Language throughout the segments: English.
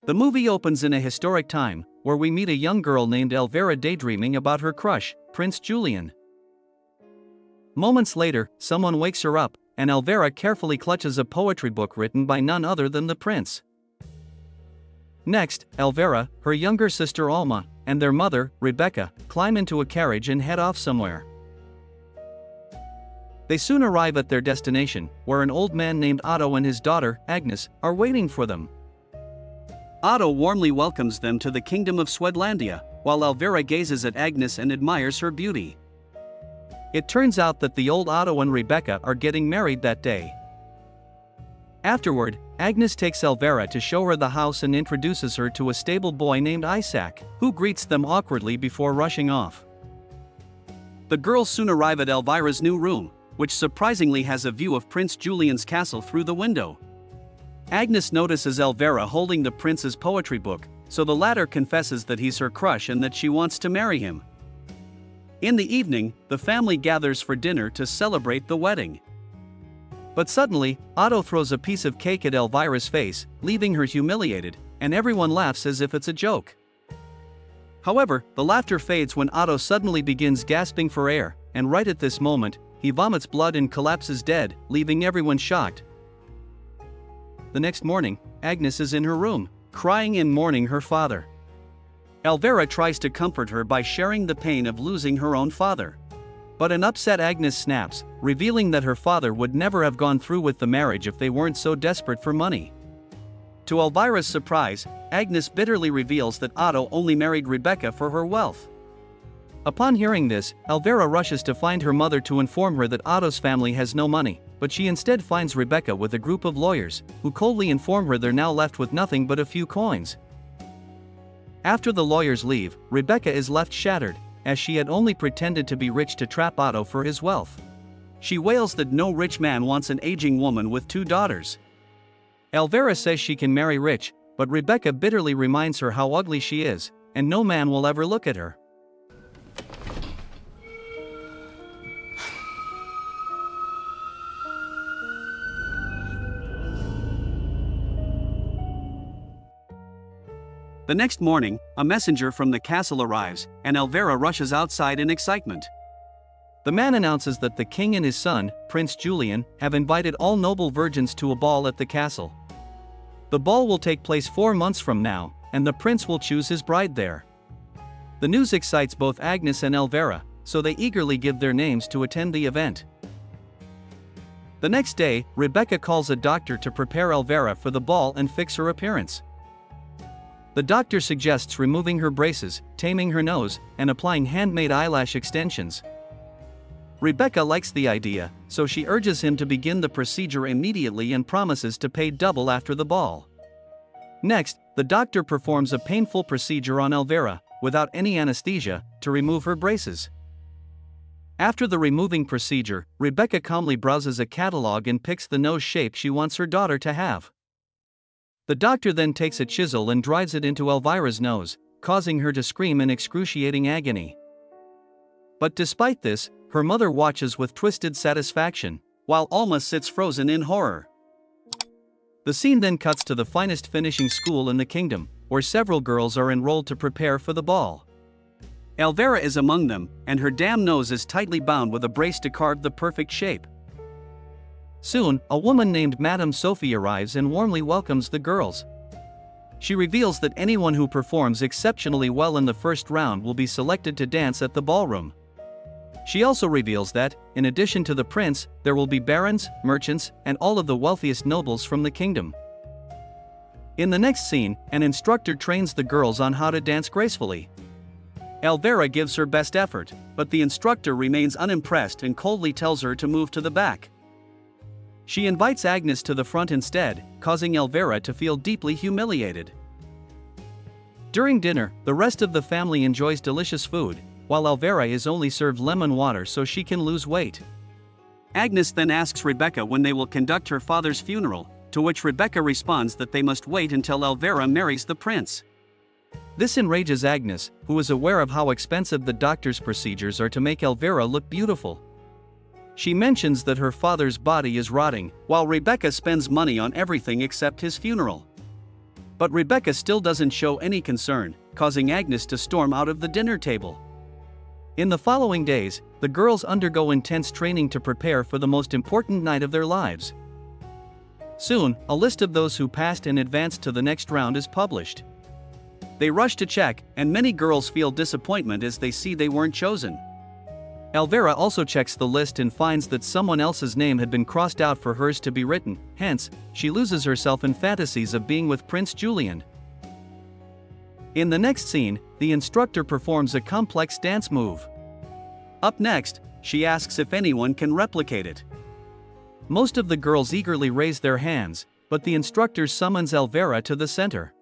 The movie opens in a historic time, where we meet a young girl named Elvira daydreaming about her crush, Prince Julian. Moments later, someone wakes her up, and Elvira carefully clutches a poetry book written by none other than the prince. Next, Elvira, her younger sister Alma, and their mother, Rebecca, climb into a carriage and head off somewhere. They soon arrive at their destination, where an old man named Otto and his daughter, Agnes, are waiting for them. Otto warmly welcomes them to the kingdom of Swedlandia, while Elvira gazes at Agnes and admires her beauty. It turns out that the old Otto and Rebecca are getting married that day. Afterward, Agnes takes Elvira to show her the house and introduces her to a stable boy named Isaac, who greets them awkwardly before rushing off. The girls soon arrive at Elvira's new room, which surprisingly has a view of Prince Julian's castle through the window. Agnes notices Elvira holding the prince's poetry book, so the latter confesses that he's her crush and that she wants to marry him. In the evening, the family gathers for dinner to celebrate the wedding. But suddenly, Otto throws a piece of cake at Elvira's face, leaving her humiliated, and everyone laughs as if it's a joke. However, the laughter fades when Otto suddenly begins gasping for air, and right at this moment, he vomits blood and collapses dead, leaving everyone shocked. The next morning, Agnes is in her room, crying and mourning her father. Elvira tries to comfort her by sharing the pain of losing her own father. But an upset Agnes snaps, revealing that her father would never have gone through with the marriage if they weren't so desperate for money. To Elvira's surprise, Agnes bitterly reveals that Otto only married Rebecca for her wealth. Upon hearing this, Elvira rushes to find her mother to inform her that Otto's family has no money, but she instead finds Rebecca with a group of lawyers, who coldly inform her they're now left with nothing but a few coins. After the lawyers leave, Rebecca is left shattered, as she had only pretended to be rich to trap Otto for his wealth. She wails that no rich man wants an aging woman with 2 daughters. Elvira says she can marry rich, but Rebecca bitterly reminds her how ugly she is, and no man will ever look at her. The next morning, a messenger from the castle arrives, and Elvira rushes outside in excitement. The man announces that the king and his son, Prince Julian, have invited all noble virgins to a ball at the castle. The ball will take place 4 months from now, and the prince will choose his bride there. The news excites both Agnes and Elvira, so they eagerly give their names to attend the event. The next day, Rebecca calls a doctor to prepare Elvira for the ball and fix her appearance. The doctor suggests removing her braces, taming her nose, and applying handmade eyelash extensions. Rebecca likes the idea, so she urges him to begin the procedure immediately and promises to pay double after the ball. Next, the doctor performs a painful procedure on Elvira, without any anesthesia, to remove her braces. After the removing procedure, Rebecca calmly browses a catalog and picks the nose shape she wants her daughter to have. The doctor then takes a chisel and drives it into Elvira's nose, causing her to scream in excruciating agony. But despite this, her mother watches with twisted satisfaction, while Alma sits frozen in horror. The scene then cuts to the finest finishing school in the kingdom, where several girls are enrolled to prepare for the ball. Elvira is among them, and her damn nose is tightly bound with a brace to carve the perfect shape. Soon, a woman named Madame Sophie arrives and warmly welcomes the girls. She reveals that anyone who performs exceptionally well in the first round will be selected to dance at the ballroom. She also reveals that, in addition to the prince, there will be barons, merchants, and all of the wealthiest nobles from the kingdom. In the next scene, an instructor trains the girls on how to dance gracefully. Elvira gives her best effort, but the instructor remains unimpressed and coldly tells her to move to the back. She invites Agnes to the front instead, causing Elvira to feel deeply humiliated. During dinner, the rest of the family enjoys delicious food, while Elvira is only served lemon water so she can lose weight. Agnes then asks Rebecca when they will conduct her father's funeral, to which Rebecca responds that they must wait until Elvira marries the prince. This enrages Agnes, who is aware of how expensive the doctor's procedures are to make Elvira look beautiful. She mentions that her father's body is rotting, while Rebecca spends money on everything except his funeral. But Rebecca still doesn't show any concern, causing Agnes to storm out of the dinner table. In the following days, the girls undergo intense training to prepare for the most important night of their lives. Soon, a list of those who passed and advanced to the next round is published. They rush to check, and many girls feel disappointment as they see they weren't chosen. Elvira also checks the list and finds that someone else's name had been crossed out for hers to be written, hence, she loses herself in fantasies of being with Prince Julian. In the next scene, the instructor performs a complex dance move. Up next, she asks if anyone can replicate it. Most of the girls eagerly raise their hands, but the instructor summons Elvira to the center.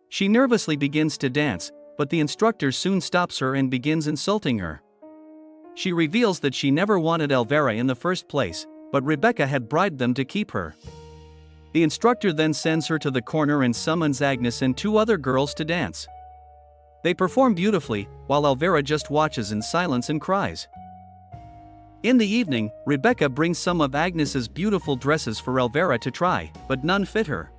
She nervously begins to dance, but the instructor soon stops her and begins insulting her. She reveals that she never wanted Elvira in the first place, but Rebecca had bribed them to keep her. The instructor then sends her to the corner and summons Agnes and 2 other girls to dance. They perform beautifully, while Elvira just watches in silence and cries. In the evening, Rebecca brings some of Agnes's beautiful dresses for Elvira to try, but none fit her.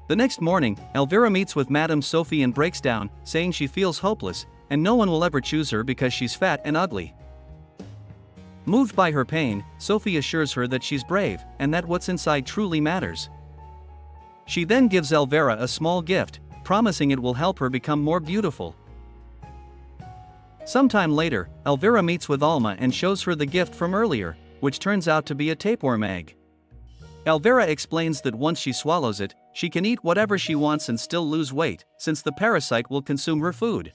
The next morning, Elvira meets with Madame Sophie and breaks down, saying she feels hopeless, and no one will ever choose her because she's fat and ugly. Moved by her pain, Sophie assures her that she's brave, and that what's inside truly matters. She then gives Elvira a small gift, promising it will help her become more beautiful. Sometime later, Elvira meets with Alma and shows her the gift from earlier, which turns out to be a tapeworm egg. Elvira explains that once she swallows it, she can eat whatever she wants and still lose weight, since the parasite will consume her food.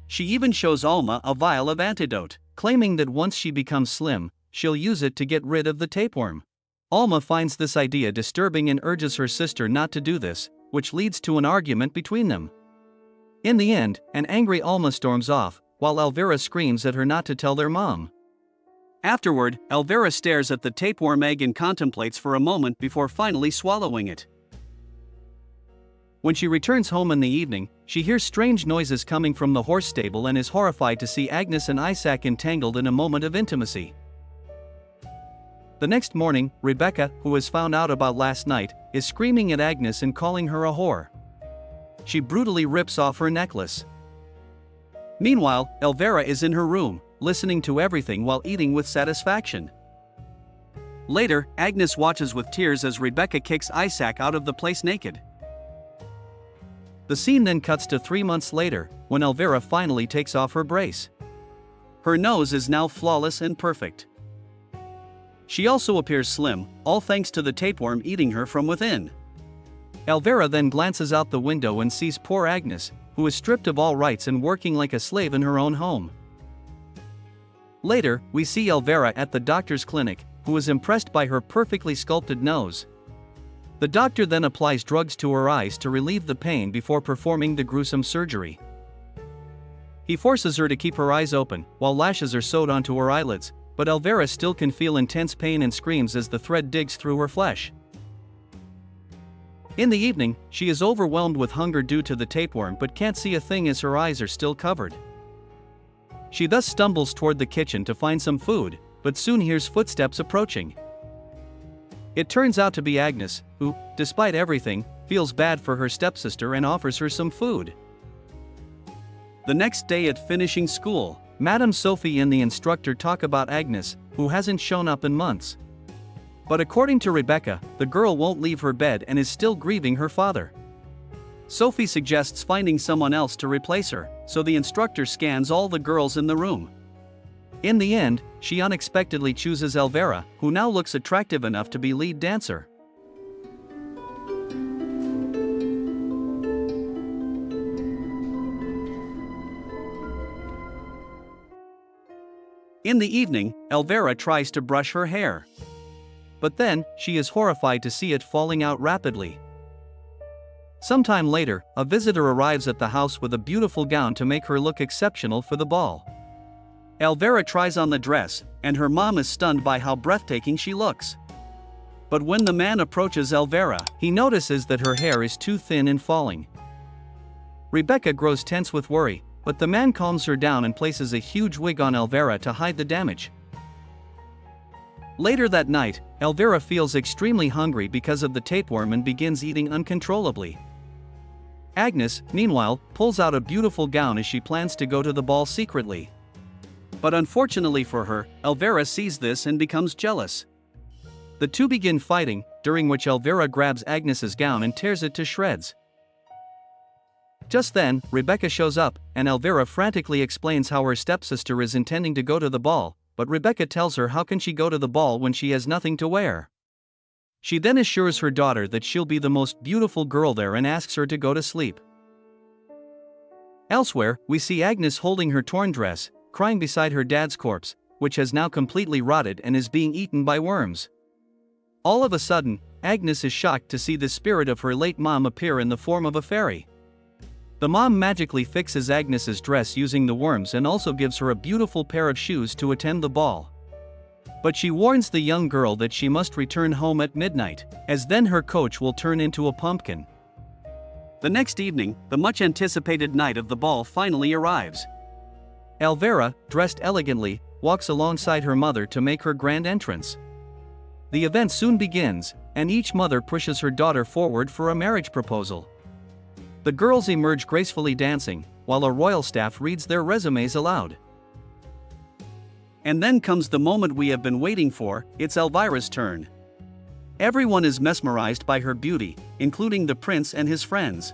She even shows Alma a vial of antidote, claiming that once she becomes slim, she'll use it to get rid of the tapeworm. Alma finds this idea disturbing and urges her sister not to do this, which leads to an argument between them. In the end, an angry Alma storms off, while Elvira screams at her not to tell their mom. Afterward, Elvira stares at the tapeworm egg and contemplates for a moment before finally swallowing it. When she returns home in the evening, she hears strange noises coming from the horse stable and is horrified to see Agnes and Isaac entangled in a moment of intimacy. The next morning, Rebecca, who has found out about last night, is screaming at Agnes and calling her a whore. She brutally rips off her necklace. Meanwhile, Elvira is in her room, listening to everything while eating with satisfaction. Later, Agnes watches with tears as Rebecca kicks Isaac out of the place naked. The scene then cuts to 3 months later, when Elvira finally takes off her brace. Her nose is now flawless and perfect. She also appears slim, all thanks to the tapeworm eating her from within. Elvira then glances out the window and sees poor Agnes, who is stripped of all rights and working like a slave in her own home. Later, we see Elvira at the doctor's clinic, who is impressed by her perfectly sculpted nose. The doctor then applies drugs to her eyes to relieve the pain before performing the gruesome surgery. He forces her to keep her eyes open, while lashes are sewed onto her eyelids, but Elvira still can feel intense pain and screams as the thread digs through her flesh. In the evening, she is overwhelmed with hunger due to the tapeworm but can't see a thing as her eyes are still covered. She thus stumbles toward the kitchen to find some food, but soon hears footsteps approaching. It turns out to be Agnes, who, despite everything, feels bad for her stepsister and offers her some food. The next day at finishing school, Madame Sophie and the instructor talk about Agnes, who hasn't shown up in months. But according to Rebecca, the girl won't leave her bed and is still grieving her father. Sophie suggests finding someone else to replace her, so the instructor scans all the girls in the room. In the end, she unexpectedly chooses Elvira, who now looks attractive enough to be lead dancer. In the evening, Elvira tries to brush her hair. But then, she is horrified to see it falling out rapidly. Sometime later, a visitor arrives at the house with a beautiful gown to make her look exceptional for the ball. Elvira tries on the dress, and her mom is stunned by how breathtaking she looks. But when the man approaches Elvira, he notices that her hair is too thin and falling. Rebecca grows tense with worry, but the man calms her down and places a huge wig on Elvira to hide the damage. Later that night, Elvira feels extremely hungry because of the tapeworm and begins eating uncontrollably. Agnes, meanwhile, pulls out a beautiful gown as she plans to go to the ball secretly. But unfortunately for her, Elvira sees this and becomes jealous. The two begin fighting, during which Elvira grabs Agnes's gown and tears it to shreds. Just then, Rebecca shows up, and Elvira frantically explains how her stepsister is intending to go to the ball, but Rebecca tells her how can she go to the ball when she has nothing to wear. She then assures her daughter that she'll be the most beautiful girl there and asks her to go to sleep. Elsewhere, we see Agnes holding her torn dress, crying beside her dad's corpse, which has now completely rotted and is being eaten by worms. All of a sudden, Agnes is shocked to see the spirit of her late mom appear in the form of a fairy. The mom magically fixes Agnes's dress using the worms and also gives her a beautiful pair of shoes to attend the ball. But she warns the young girl that she must return home at midnight, as then her coach will turn into a pumpkin. The next evening, the much-anticipated night of the ball finally arrives. Elvira, dressed elegantly, walks alongside her mother to make her grand entrance. The event soon begins, and each mother pushes her daughter forward for a marriage proposal. The girls emerge gracefully dancing, while a royal staff reads their resumes aloud. And then comes the moment we have been waiting for, it's Elvira's turn. Everyone is mesmerized by her beauty, including the prince and his friends.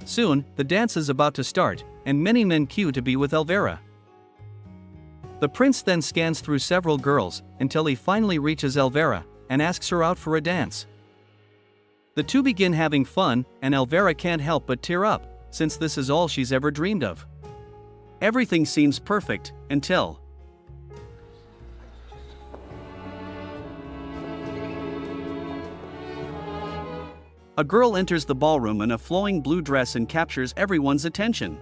Soon, the dance is about to start, and many men queue to be with Elvira. The prince then scans through several girls, until he finally reaches Elvira, and asks her out for a dance. The two begin having fun, and Elvira can't help but tear up, since this is all she's ever dreamed of. Everything seems perfect, until a girl enters the ballroom in a flowing blue dress and captures everyone's attention.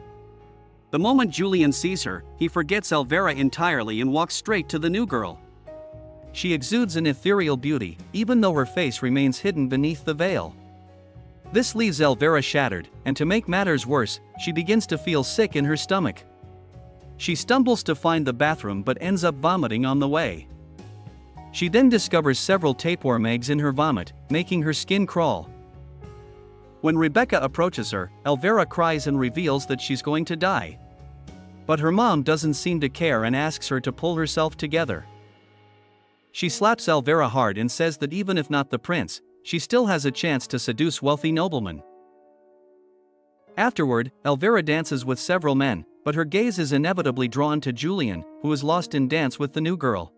The moment Julian sees her, he forgets Elvira entirely and walks straight to the new girl. She exudes an ethereal beauty, even though her face remains hidden beneath the veil. This leaves Elvira shattered, and to make matters worse, she begins to feel sick in her stomach. She stumbles to find the bathroom but ends up vomiting on the way. She then discovers several tapeworm eggs in her vomit, making her skin crawl. When Rebecca approaches her, Elvira cries and reveals that she's going to die. But her mom doesn't seem to care and asks her to pull herself together. She slaps Elvira hard and says that even if not the prince, she still has a chance to seduce wealthy noblemen. Afterward, Elvira dances with several men, but her gaze is inevitably drawn to Julian, who is lost in dance with the new girl.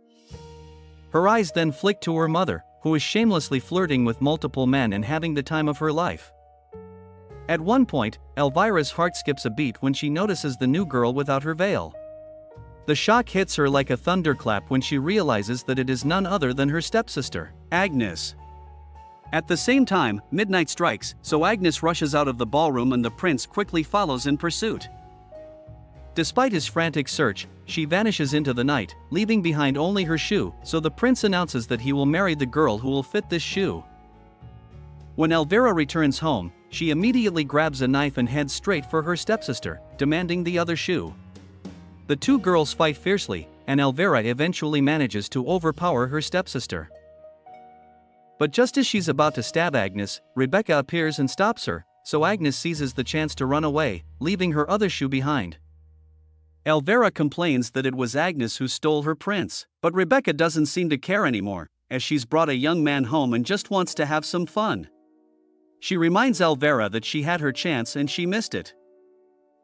Her eyes then flick to her mother, who is shamelessly flirting with multiple men and having the time of her life. At one point, Elvira's heart skips a beat when she notices the new girl without her veil. The shock hits her like a thunderclap when she realizes that it is none other than her stepsister, Agnes. At the same time, midnight strikes, so Agnes rushes out of the ballroom and the prince quickly follows in pursuit. Despite his frantic search, she vanishes into the night, leaving behind only her shoe, so the prince announces that he will marry the girl who will fit this shoe. When Elvira returns home, she immediately grabs a knife and heads straight for her stepsister, demanding the other shoe. The two girls fight fiercely, and Elvira eventually manages to overpower her stepsister. But just as she's about to stab Agnes, Rebecca appears and stops her, so Agnes seizes the chance to run away, leaving her other shoe behind. Elvira complains that it was Agnes who stole her prince, but Rebecca doesn't seem to care anymore, as she's brought a young man home and just wants to have some fun. She reminds Elvira that she had her chance and she missed it.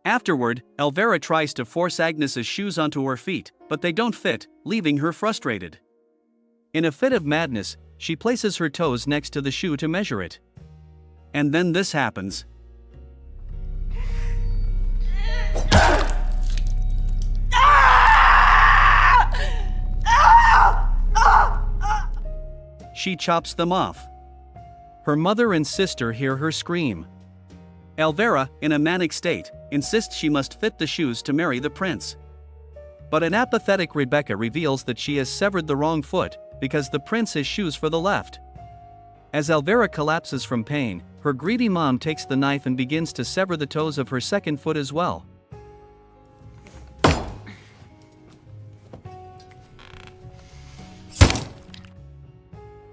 Afterward, Elvira tries to force Agnes's shoes onto her feet, but they don't fit, leaving her frustrated. In a fit of madness, she places her toes next to the shoe to measure it. And then this happens. She chops them off. Her mother and sister hear her scream. Elvira, in a manic state, insists she must fit the shoes to marry the prince. But an apathetic Rebecca reveals that she has severed the wrong foot, because the prince has shoes for the left. As Elvira collapses from pain, her greedy mom takes the knife and begins to sever the toes of her second foot as well.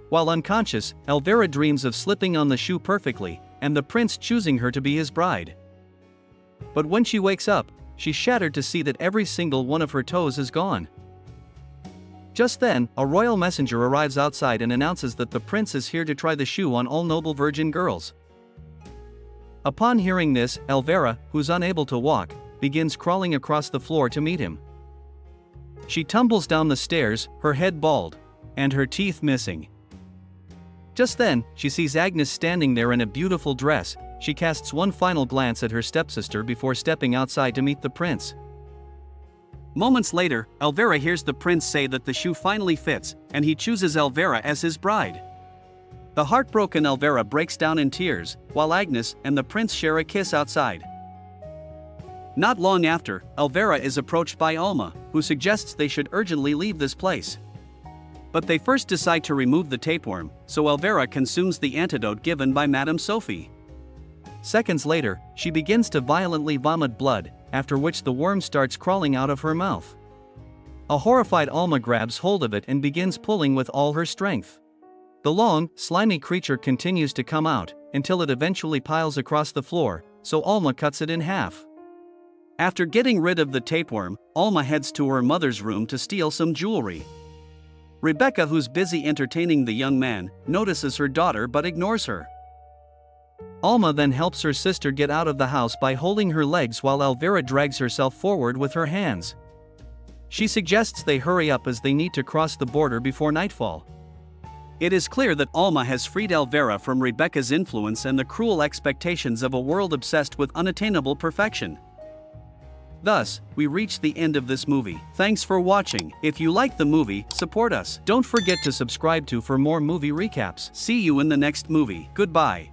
While unconscious, Elvira dreams of slipping on the shoe perfectly, and the prince choosing her to be his bride. But when she wakes up, she's shattered to see that every single one of her toes is gone. Just then, a royal messenger arrives outside and announces that the prince is here to try the shoe on all noble virgin girls. Upon hearing this, Elvira, who's unable to walk, begins crawling across the floor to meet him. She tumbles down the stairs, her head bald, and her teeth missing. Just then, she sees Agnes standing there in a beautiful dress. She casts one final glance at her stepsister before stepping outside to meet the prince. Moments later, Elvira hears the prince say that the shoe finally fits, and he chooses Elvira as his bride. The heartbroken Elvira breaks down in tears, while Agnes and the prince share a kiss outside. Not long after, Elvira is approached by Alma, who suggests they should urgently leave this place. But they first decide to remove the tapeworm, so Elvira consumes the antidote given by Madame Sophie. Seconds later, she begins to violently vomit blood, after which the worm starts crawling out of her mouth. A horrified Alma grabs hold of it and begins pulling with all her strength. The long, slimy creature continues to come out, until it eventually piles across the floor, so Alma cuts it in half. After getting rid of the tapeworm, Alma heads to her mother's room to steal some jewelry. Rebecca, who's busy entertaining the young man, notices her daughter but ignores her. Alma then helps her sister get out of the house by holding her legs while Elvira drags herself forward with her hands. She suggests they hurry up as they need to cross the border before nightfall. It is clear that Alma has freed Elvira from Rebecca's influence and the cruel expectations of a world obsessed with unattainable perfection. Thus, we reach the end of this movie. Thanks for watching. If you like the movie, support us. Don't forget to subscribe for more movie recaps. See you in the next movie. Goodbye.